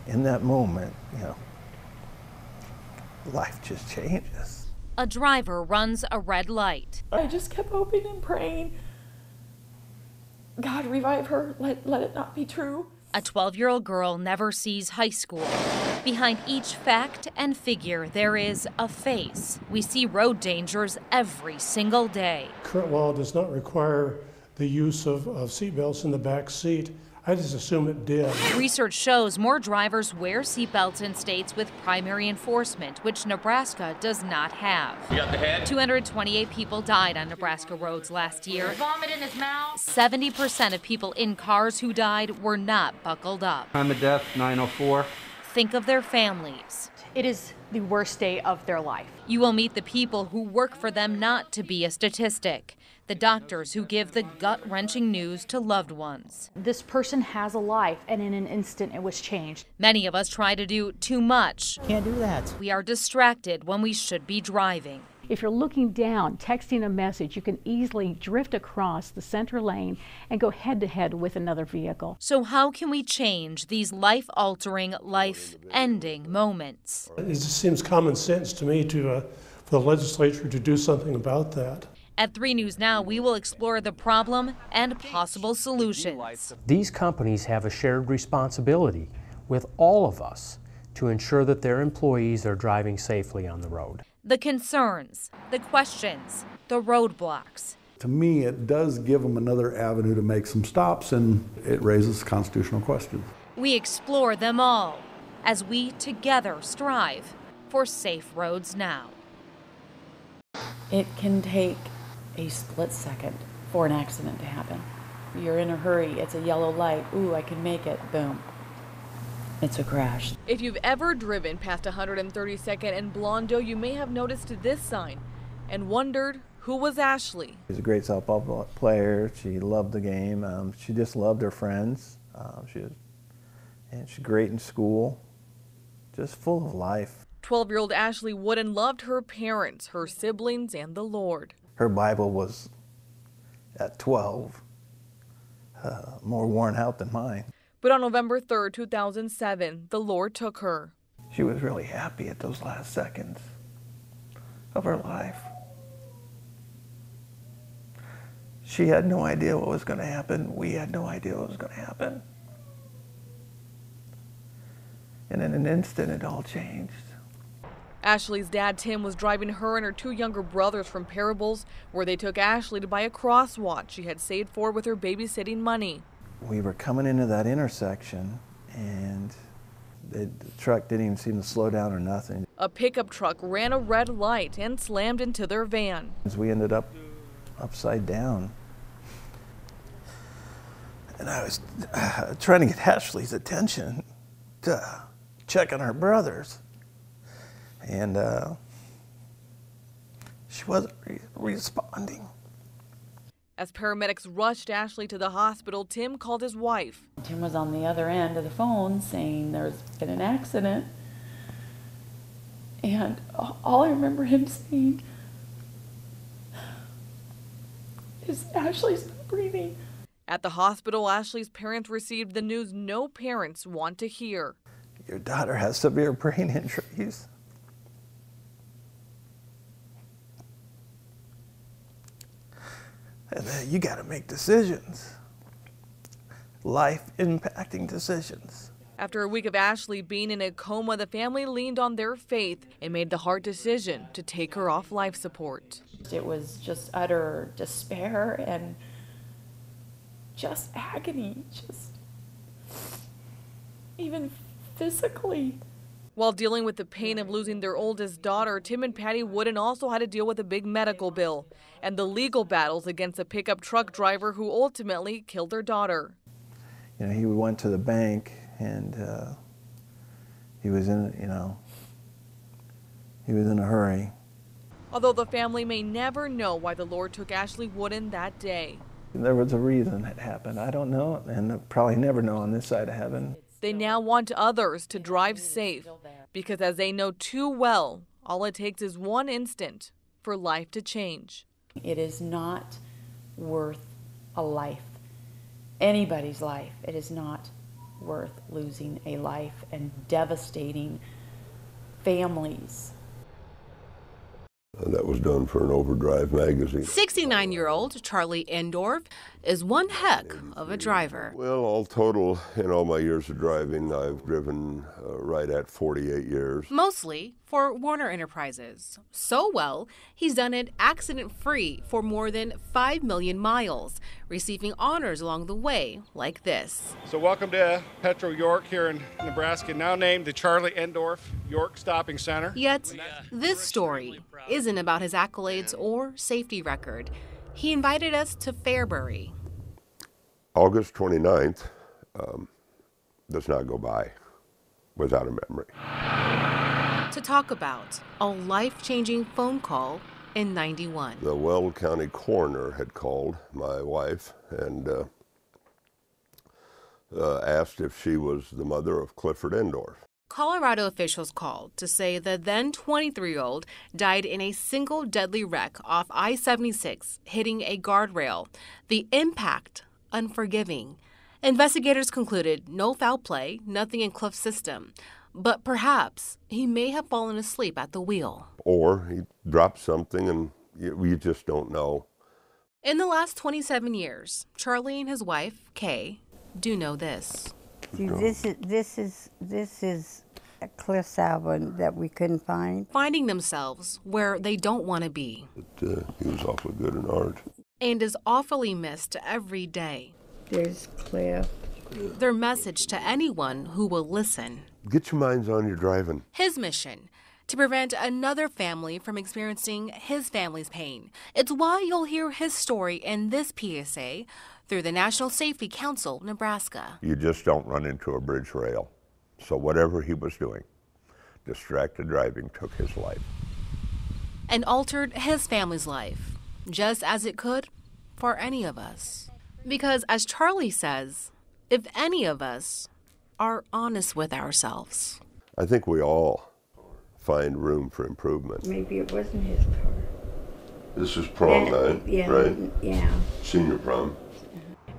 in that moment, life just changes. A driver runs a red light. I just kept hoping and praying, God, revive her, let it not be true. A 12-year-old girl never sees high school. Behind each fact and figure, there is a face. We see road dangers every single day. Current law does not require the use of seatbelts in the back seat. I just assume it did. Research shows more drivers wear seatbelts in states with primary enforcement, which Nebraska does not have. You got the head? 228 people died on Nebraska roads last year. Vomit in his mouth. 70% of people in cars who died were not buckled up. Time of death, 9:04. Think of their families. It is the worst day of their life. You will meet the people who work for them not to be a statistic. The doctors who give the gut-wrenching news to loved ones. This person has a life, and in an instant it was changed. Many of us try to do too much. Can't do that. We are distracted when we should be driving. If you're looking down, texting a message, you can easily drift across the center lane and go head-to-head with another vehicle. So how can we change these life-altering, life-ending moments? It just seems common sense to me for the legislature to do something about that. At 3 News Now, we will explore the problem and possible solutions. These companies have a shared responsibility with all of us to ensure that their employees are driving safely on the road. The concerns, the questions, the roadblocks. To me, it does give them another avenue to make some stops, and it raises constitutional questions. We explore them all as we together strive for safe roads now. It can take a split second for an accident to happen. You're in a hurry, it's a yellow light, ooh, I can make it, boom. It's a crash. If you've ever driven past 132nd and Blondo, you may have noticed this sign and wondered who was Ashley. She's a great softball player. She loved the game. She just loved her friends. She's great in school, just full of life. 12-year-old Ashley Wooden loved her parents, her siblings, and the Lord. Her Bible was, at 12, more worn out than mine. But on November 3rd, 2007, the Lord took her. She was really happy at those last seconds of her life. She had no idea what was going to happen. We had no idea what was going to happen. And in an instant, it all changed. Ashley's dad, Tim, was driving her and her 2 younger brothers from Parables, where they took Ashley to buy a crosswatch she had saved for with her babysitting money. We were coming into that intersection, and the truck didn't even seem to slow down or nothing. A pickup truck ran a red light and slammed into their van. We ended up upside down. And I was trying to get Ashley's attention to check on her brothers. And she wasn't responding. As paramedics rushed Ashley to the hospital, Tim called his wife. Tim was on the other end of the phone saying there's been an accident. And all I remember him saying is, Ashley's not breathing. At the hospital, Ashley's parents received the news no parents want to hear. Your daughter has severe brain injuries. And you got to make decisions, life-impacting decisions. After a week of Ashley being in a coma, the family leaned on their faith and made the hard decision to take her off life support. It was just utter despair and just agony, just even physically. While dealing with the pain of losing their oldest daughter, Tim and Patty Wooden also had to deal with a big medical bill and the legal battles against a pickup truck driver who ultimately killed their daughter. You know, he went to the bank and he was in a hurry. Although the family may never know why the Lord took Ashley Wooden that day. There was a reason it happened. I don't know, and I'll probably never know on this side of heaven. They now want others to drive safe because, as they know too well, all it takes is one instant for life to change. It is not worth a life, anybody's life. It is not worth losing a life and devastating families. That was done for an Overdrive magazine. 69-year-old Charlie Endorf is one heck of a driver. Well, all total, in all my years of driving, I've driven right at 48 years. Mostly for Warner Enterprises. So well, he's done it accident-free for more than 5 million miles, receiving honors along the way like this. So welcome to Petro York here in Nebraska, now named the Charlie Endorf York Stopping Center. Yet, this story isn't about his accolades or safety record. He invited us to Fairbury. August 29th does not go by without a memory. To talk about a life-changing phone call in '91. The Weld County coroner had called my wife and asked if she was the mother of Clifford Endorf. Colorado officials called to say the then 23-year-old died in a single deadly wreck off I-76, hitting a guardrail. The impact, unforgiving. Investigators concluded no foul play, nothing in Cliff's system. But perhaps he may have fallen asleep at the wheel. Or he dropped something and you just don't know. In the last 27 years, Charlie and his wife, Kay, do know this. See, this is a Cliff's album that we couldn't find. Finding themselves where they don't want to be. But, he was awfully good in art. And is awfully missed every day. There's Cliff. Their message to anyone who will listen. Get your minds on your driving. His mission, to prevent another family from experiencing his family's pain. It's why you'll hear his story in this PSA through the National Safety Council, Nebraska. You just don't run into a bridge rail. So whatever he was doing, distracted driving took his life. And altered his family's life, just as it could for any of us. Because as Charlie says, if any of us are honest with ourselves. I think we all find room for improvement. Maybe it wasn't his car. This is prom night, yeah, right? Yeah. Senior prom.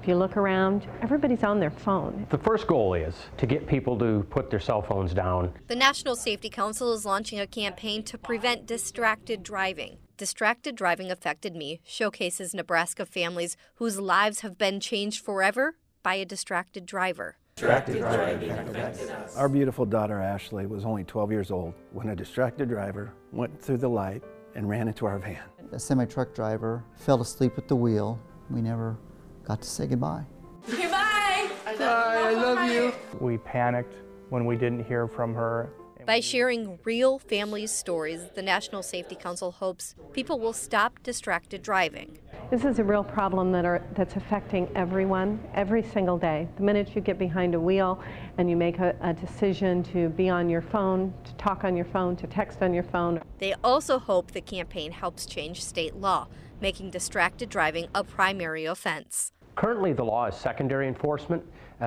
If you look around, everybody's on their phone. The first goal is to get people to put their cell phones down. The National Safety Council is launching a campaign to prevent distracted driving. Distracted Driving Affected Me showcases Nebraska families whose lives have been changed forever by a distracted driver. Our beautiful daughter Ashley was only 12 years old when a distracted driver went through the light and ran into our van. A semi-truck driver fell asleep at the wheel. We never got to say goodbye. Goodbye! I love you. We panicked when we didn't hear from her. By sharing real family stories, the National Safety Council hopes people will stop distracted driving. This is a real problem that's affecting everyone every single day. The minute you get behind a wheel and you make a decision to be on your phone, to talk on your phone, to text on your phone. They also hope the campaign helps change state law, making distracted driving a primary offense. Currently, the law is secondary enforcement,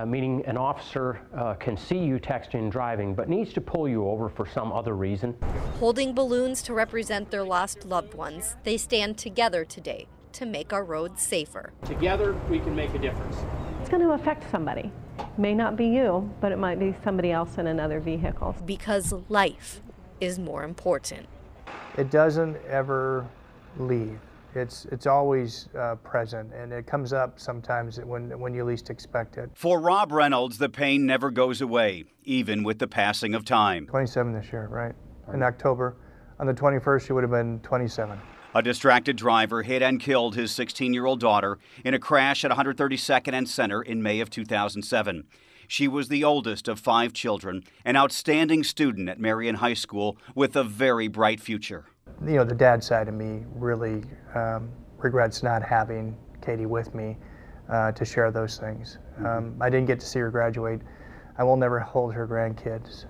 meaning an officer can see you texting and driving, but needs to pull you over for some other reason. Holding balloons to represent their lost loved ones, they stand together today to make our roads safer. Together, we can make a difference. It's going to affect somebody. It may not be you, but it might be somebody else in another vehicle. Because life is more important. It doesn't ever leave. It's always present, and it comes up sometimes when you least expect it. For Rob Reynolds, the pain never goes away, even with the passing of time. 27 this year, right? In October. On the 21st, she would have been 27. A distracted driver hit and killed his 16-year-old daughter in a crash at 132nd and Center in May of 2007. She was the oldest of 5 children, an outstanding student at Marion High School with a very bright future. You know, the dad side of me really regrets not having Katie with me to share those things. I didn't get to see her graduate. I will never hold her grandkids.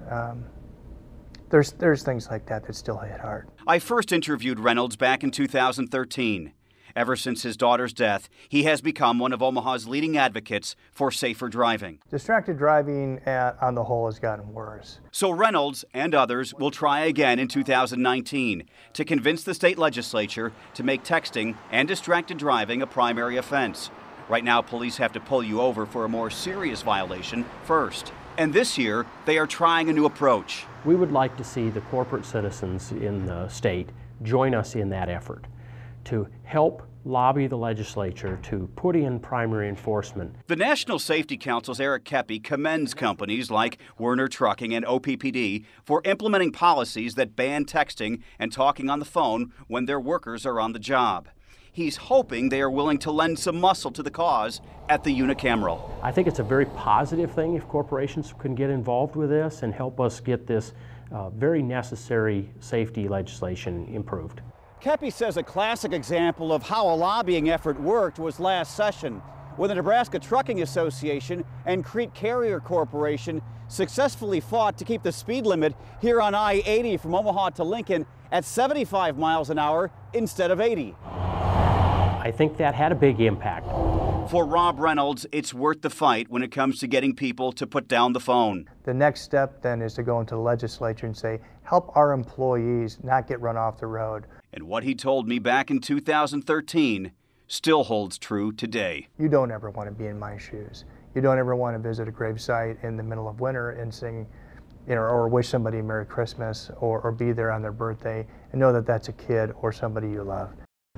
There's things like that still hit hard. I first interviewed Reynolds back in 2013. Ever since his daughter's death, he has become one of Omaha's leading advocates for safer driving. Distracted driving on the whole has gotten worse. So Reynolds and others will try again in 2019 to convince the state legislature to make texting and distracted driving a primary offense. Right now, police have to pull you over for a more serious violation first. And this year, they are trying a new approach. We would like to see the corporate citizens in the state join us in that effort to help lobby the legislature to put in primary enforcement. The National Safety Council's Eric Kepi commends companies like Werner Trucking and OPPD for implementing policies that ban texting and talking on the phone when their workers are on the job. He's hoping they are willing to lend some muscle to the cause at the unicameral. I think it's a very positive thing if corporations can get involved with this and help us get this very necessary safety legislation improved. Kepi says a classic example of how a lobbying effort worked was last session, when the Nebraska Trucking Association and Crete Carrier Corporation successfully fought to keep the speed limit here on I-80 from Omaha to Lincoln at 75 miles an hour instead of 80. I think that had a big impact. For Rob Reynolds, it's worth the fight when it comes to getting people to put down the phone. The next step then is to go into the legislature and say, help our employees not get run off the road. And what he told me back in 2013 still holds true today. You don't ever want to be in my shoes. You don't ever want to visit a gravesite in the middle of winter and sing, or wish somebody Merry Christmas, or be there on their birthday and know that that's a kid or somebody you love.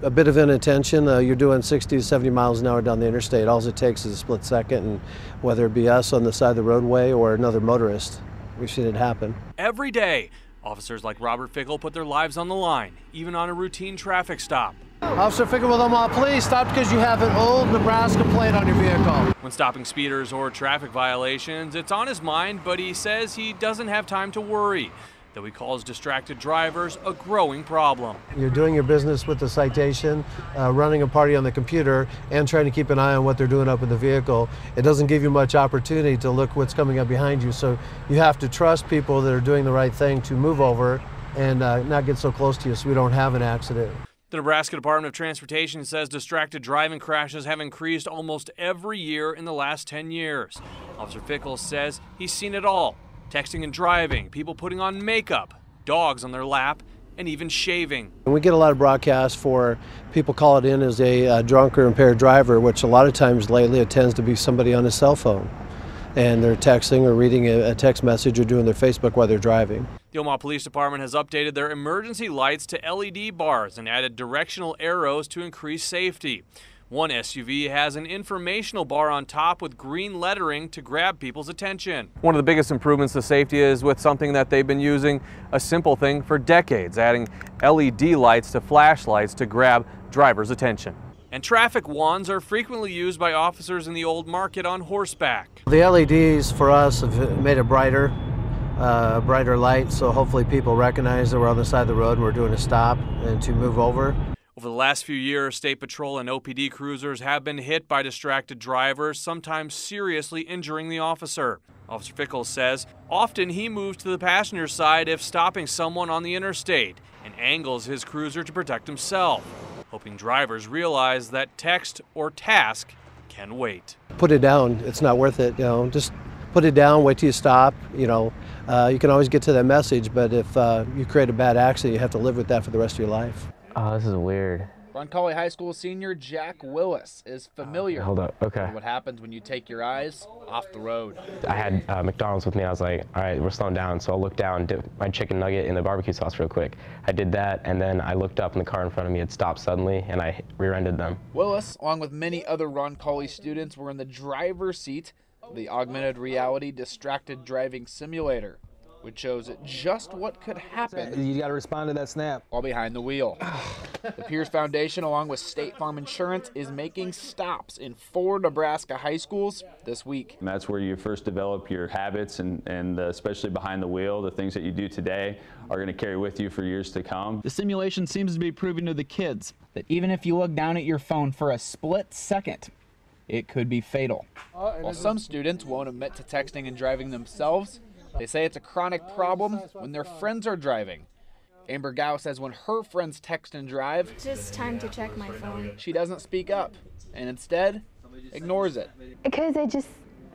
A bit of inattention, you're doing 60 to 70 miles an hour down the interstate. All it takes is a split second, and whether it be us on the side of the roadway or another motorist, we've seen it happen. Every day, officers like Robert Fickle put their lives on the line, even on a routine traffic stop. Officer Fickle with Omaha Police, stop because you have an old Nebraska plate on your vehicle. When stopping speeders or traffic violations, it's on his mind, but he says he doesn't have time to worry, though he calls distracted drivers a growing problem. You're doing your business with the citation, running a party on the computer, and trying to keep an eye on what they're doing up in the vehicle. It doesn't give you much opportunity to look what's coming up behind you, so you have to trust people that are doing the right thing to move over and not get so close to you so we don't have an accident. The Nebraska Department of Transportation says distracted driving crashes have increased almost every year in the last 10 years. Officer Fickle says he's seen it all. Texting and driving, people putting on makeup, dogs on their lap, and even shaving. And we get a lot of broadcasts for people call it in as a drunk or impaired driver, which a lot of times lately it tends to be somebody on a cell phone. And they're texting or reading a text message or doing their Facebook while they're driving. The Omaha Police Department has updated their emergency lights to LED bars and added directional arrows to increase safety. One SUV has an informational bar on top with green lettering to grab people's attention. One of the biggest improvements to safety is with something that they've been using, a simple thing for decades, adding LED lights to flashlights to grab drivers' attention. And traffic wands are frequently used by officers in the old market on horseback. The LEDs for us have made it brighter light, so hopefully people recognize that we're on the side of the road and we're doing a stop and to move over. Over the last few years, State Patrol and OPD cruisers have been hit by distracted drivers, sometimes seriously injuring the officer. Officer Fickle says often he moves to the passenger side if stopping someone on the interstate and angles his cruiser to protect himself, hoping drivers realize that text or task can wait. Put it down. It's not worth it. Just put it down, wait till you stop. You can always get to that message, but if you create a bad accident, you have to live with that for the rest of your life. Oh, this is weird. Roncalli High School senior Jack Willis is familiar Hold up, okay. with what happens when you take your eyes off the road. I had McDonald's with me. I was like, all right, we're slowing down. So I looked down, dipped my chicken nugget in the barbecue sauce real quick. I did that, and then I looked up, and the car in front of me had stopped suddenly, and I rear-ended them. Willis, along with many other Roncalli students, were in the driver's seat of the augmented reality distracted driving simulator, which shows just what could happen. You got to respond to that snap. While behind the wheel. The Pierce Foundation, along with State Farm Insurance, is making stops in 4 Nebraska high schools this week. And that's where you first develop your habits, and especially behind the wheel, the things that you do today are going to carry with you for years to come. The simulation seems to be proving to the kids that even if you look down at your phone for a split second, it could be fatal. While some students won't admit to texting and driving themselves, they say it's a chronic problem when their friends are driving. Amber Gow says when her friends text and drive, it's just time to check my phone. She doesn't speak up and instead ignores it. Because it just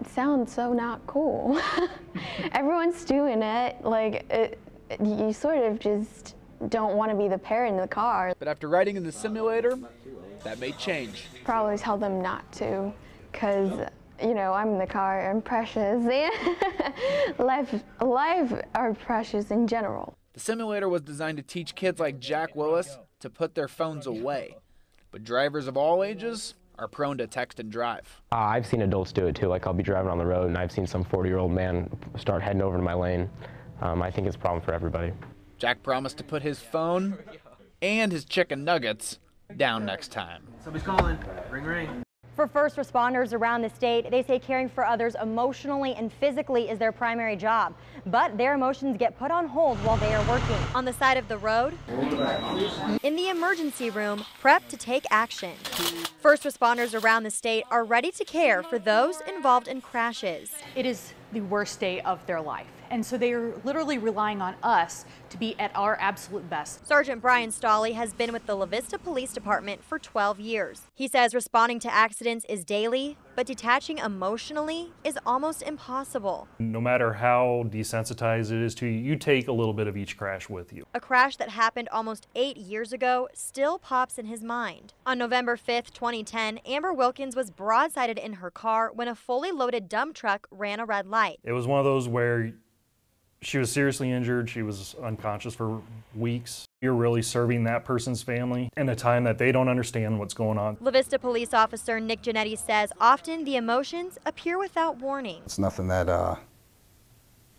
sounds so not cool. Everyone's doing it. You sort of just don't want to be the parent in the car. But after riding in the simulator, that may change. Probably tell them not to, because, you know, I'm in the car, I'm precious, and life are precious in general. The simulator was designed to teach kids like Jack Willis to put their phones away. But drivers of all ages are prone to text and drive. I've seen adults do it too. Like, I'll be driving on the road and I've seen some 40-year-old man start heading over to my lane. I think it's a problem for everybody. Jack promised to put his phone and his chicken nuggets down next time. Somebody's calling. Ring, ring. For first responders around the state, they say caring for others emotionally and physically is their primary job. But their emotions get put on hold while they are working. On the side of the road, in the emergency room, prep to take action. First responders around the state are ready to care for those involved in crashes. It is the worst day of their life. And so they are literally relying on us to be at our absolute best. Sergeant Brian Stolley has been with the La Vista Police Department for 12 years. He says responding to accidents is daily, but detaching emotionally is almost impossible. No matter how desensitized it is to you, you take a little bit of each crash with you. A crash that happened almost 8 years ago still pops in his mind. On November 5th, 2010, Amber Wilkins was broadsided in her car when a fully loaded dump truck ran a red light. It was one of those where she was seriously injured. She was unconscious for weeks. You're really serving that person's family in a time that they don't understand what's going on. La Vista police officer Nick Giannetti says often the emotions appear without warning. It's nothing that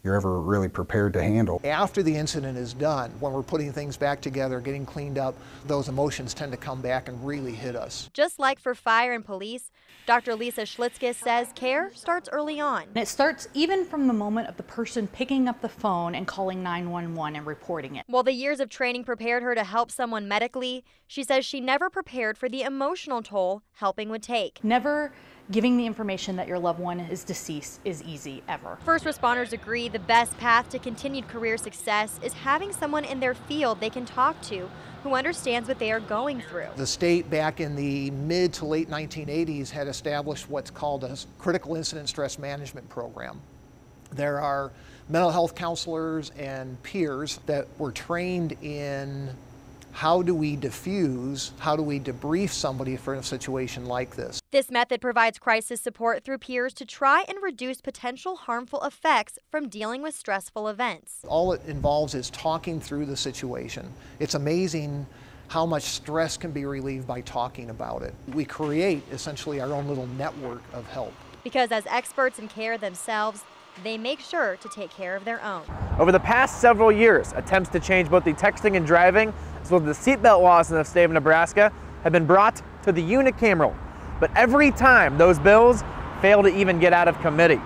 you're ever really prepared to handle. After the incident is done, when we're putting things back together, getting cleaned up, those emotions tend to come back and really hit us. Just like for fire and police, Dr. Lisa Schlitzkis says care starts early on. And it starts even from the moment of the person picking up the phone and calling 911 and reporting it. While the years of training prepared her to help someone medically, she says she never prepared for the emotional toll helping would take. Never giving the information that your loved one is deceased is easy, ever. First responders agree the best path to continued career success is having someone in their field they can talk to who understands what they are going through. The state back in the mid to late 1980s had established what's called a critical incident stress management program. There are mental health counselors and peers that were trained in how do we diffuse, how do we debrief somebody for a situation like this. This method provides crisis support through peers to try and reduce potential harmful effects from dealing with stressful events. All it involves is talking through the situation. It's amazing how much stress can be relieved by talking about it. We create essentially our own little network of help. Because as experts in care themselves, they make sure to take care of their own. Over the past several years, attempts to change both the texting and driving as well as the seatbelt laws in the state of Nebraska have been brought to the unicameral. But every time, those bills fail to even get out of committee.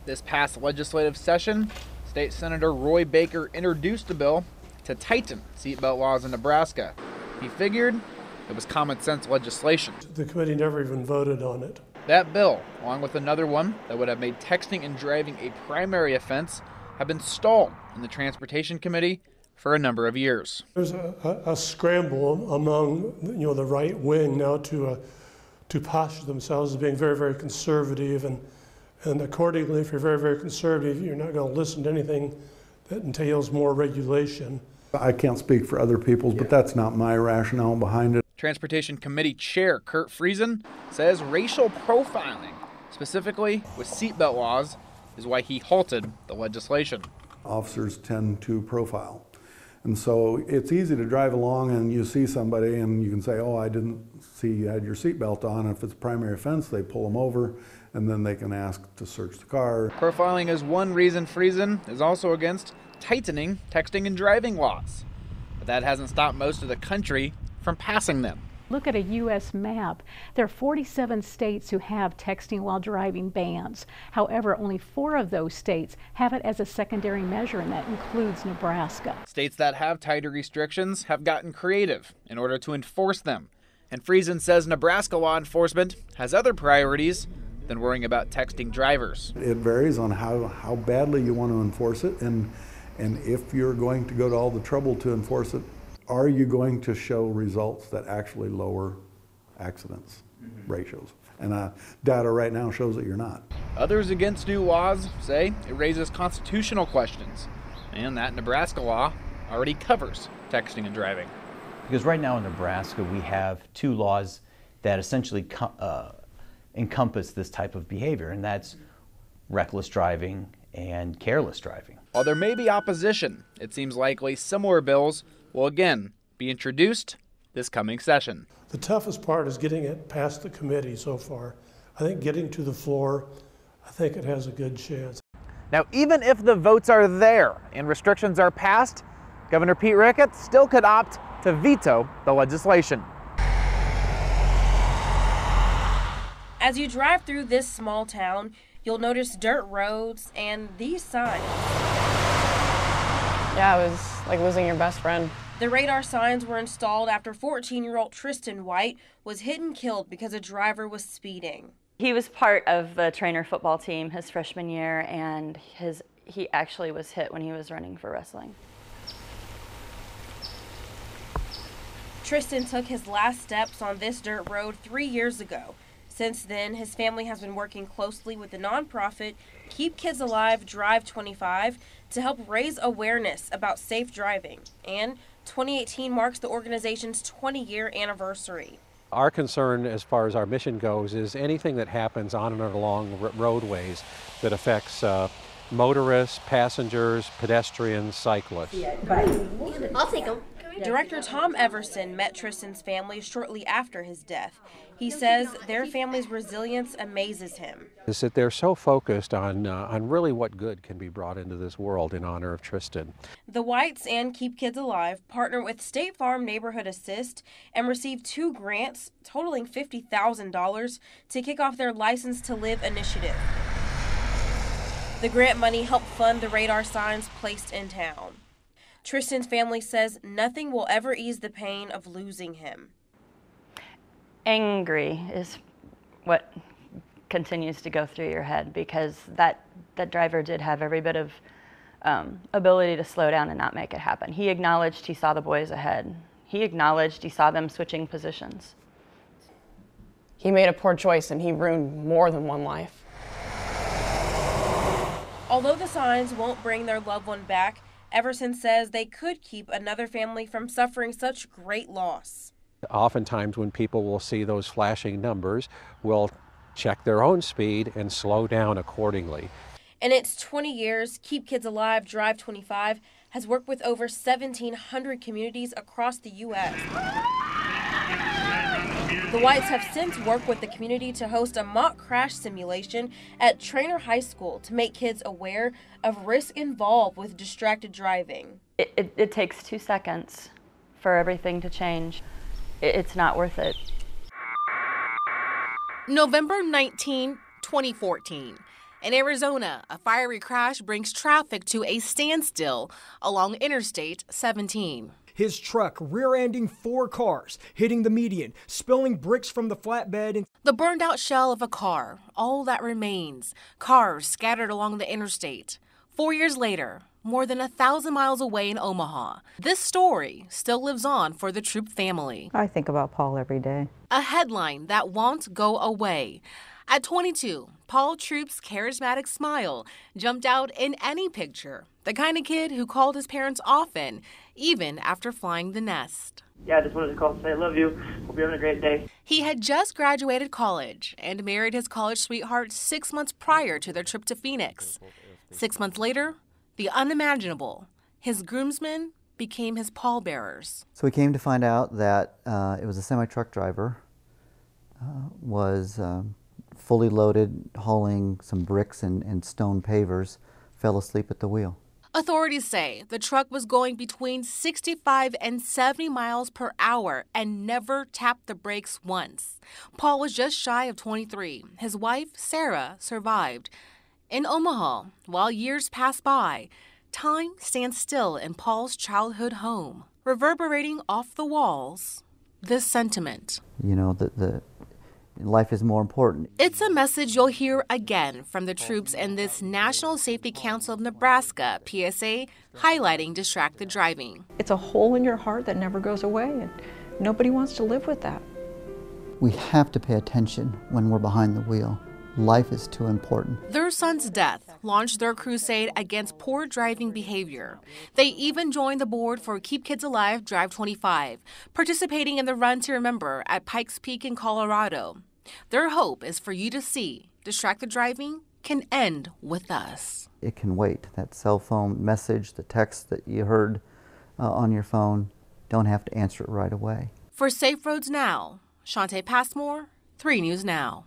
This past legislative session, State Senator Roy Baker introduced a bill to tighten seatbelt laws in Nebraska. He figured it was common sense legislation. The committee never even voted on it. That bill, along with another one that would have made texting and driving a primary offense, have been stalled in the Transportation Committee for a number of years. There's a scramble among the right wing now to posture themselves as being very, very conservative, and accordingly, if you're very, very conservative, you're not going to listen to anything that entails more regulation. I can't speak for other people, but that's not my rationale behind it. Transportation Committee Chair Kurt Friesen says racial profiling, specifically with seatbelt laws, is why he halted the legislation. Officers tend to profile. And so it's easy to drive along and you see somebody and you can say, oh, I didn't see you had your seatbelt on. And if it's a primary offense, they pull them over and then they can ask to search the car. Profiling is one reason Friesen is also against tightening texting and driving laws. But that hasn't stopped most of the country from passing them. Look at a U.S. map. There are 47 states who have texting while driving bans. However, only 4 of those states have it as a secondary measure, and that includes Nebraska. States that have tighter restrictions have gotten creative in order to enforce them. And Friesen says Nebraska law enforcement has other priorities than worrying about texting drivers. It varies on how badly you want to enforce it, and if you're going to go to all the trouble to enforce it, are you going to show results that actually lower accidents ratios? And data right now shows that you're not. Others against new laws say it raises constitutional questions, and that Nebraska law already covers texting and driving. Because right now in Nebraska, we have two laws that essentially encompass this type of behavior, and that's reckless driving and careless driving. While there may be opposition, it seems likely similar bills will again be introduced this coming session. The toughest part is getting it past the committee so far. I think getting to the floor, I think it has a good chance. Now, even if the votes are there and restrictions are passed, Governor Pete Ricketts still could opt to veto the legislation. As you drive through this small town, you'll notice dirt roads and these signs. Yeah, it was like losing your best friend. The radar signs were installed after 14-year-old Tristan White was hit and killed because a driver was speeding. He was part of the trainer football team his freshman year, and he actually was hit when he was running for wrestling. Tristan took his last steps on this dirt road 3 years ago. Since then, his family has been working closely with the nonprofit Keep Kids Alive Drive 25 to help raise awareness about safe driving. And 2018 marks the organization's 20-year anniversary. Our concern as far as our mission goes is anything that happens on and along roadways that affects motorists, passengers, pedestrians, cyclists. I'll take them. Director Tom Everson met Tristan's family shortly after his death. He says their family's resilience amazes him. Is that they're so focused on really what good can be brought into this world in honor of Tristan. The Whites and Keep Kids Alive partner with State Farm Neighborhood Assist and received 2 grants totaling $50,000 to kick off their License to Live initiative. The grant money helped fund the radar signs placed in town. Tristan's family says nothing will ever ease the pain of losing him. Angry is what continues to go through your head, because that driver did have every bit of ability to slow down and not make it happen. He acknowledged he saw the boys ahead. He acknowledged he saw them switching positions. He made a poor choice and he ruined more than one life. Although the signs won't bring their loved one back, Everson says they could keep another family from suffering such great loss. Oftentimes when people will see those flashing numbers, will check their own speed and slow down accordingly. In its 20 years, Keep Kids Alive Drive 25 has worked with over 1,700 communities across the U.S. The Whites have since worked with the community to host a mock crash simulation at Trainer High School to make kids aware of risk involved with distracted driving. It takes 2 seconds for everything to change. It's not worth it. November 19, 2014. In Arizona, a fiery crash brings traffic to a standstill along Interstate 17. His truck rear-ending 4 cars, hitting the median, spilling bricks from the flatbed. The burned-out shell of a car, all that remains. Cars scattered along the interstate. 4 years later, more than 1,000 miles away in Omaha, this story still lives on for the Troop family. I think about Paul every day. A headline that won't go away. At 22, Paul Troop's charismatic smile jumped out in any picture. The kind of kid who called his parents often, even after flying the nest. Yeah, I just wanted to call to say I love you. Hope you're having a great day. He had just graduated college and married his college sweetheart 6 months prior to their trip to Phoenix. 6 months later, the unimaginable. His groomsmen became his pallbearers. So we came to find out that it was a semi-truck driver, was fully loaded, hauling some bricks and stone pavers, fell asleep at the wheel. Authorities say the truck was going between 65 and 70 miles per hour and never tapped the brakes once. Paul was just shy of 23. His wife, Sarah, survived. In Omaha, while years pass by, time stands still in Paul's childhood home, reverberating off the walls this sentiment. You know, the life is more important. It's a message you'll hear again from the troops in this National Safety Council of Nebraska PSA highlighting distracted driving. It's a hole in your heart that never goes away, and nobody wants to live with that. We have to pay attention when we're behind the wheel. Life is too important. Their son's death launched their crusade against poor driving behavior. They even joined the board for Keep Kids Alive Drive 25, participating in the Run to Remember at Pikes Peak in Colorado. Their hope is for you to see distracted driving can end with us. It can wait. That cell phone message, the text that you heard on your phone, don't have to answer it right away. For Safe Roads Now, Shantae Passmore, 3 News Now.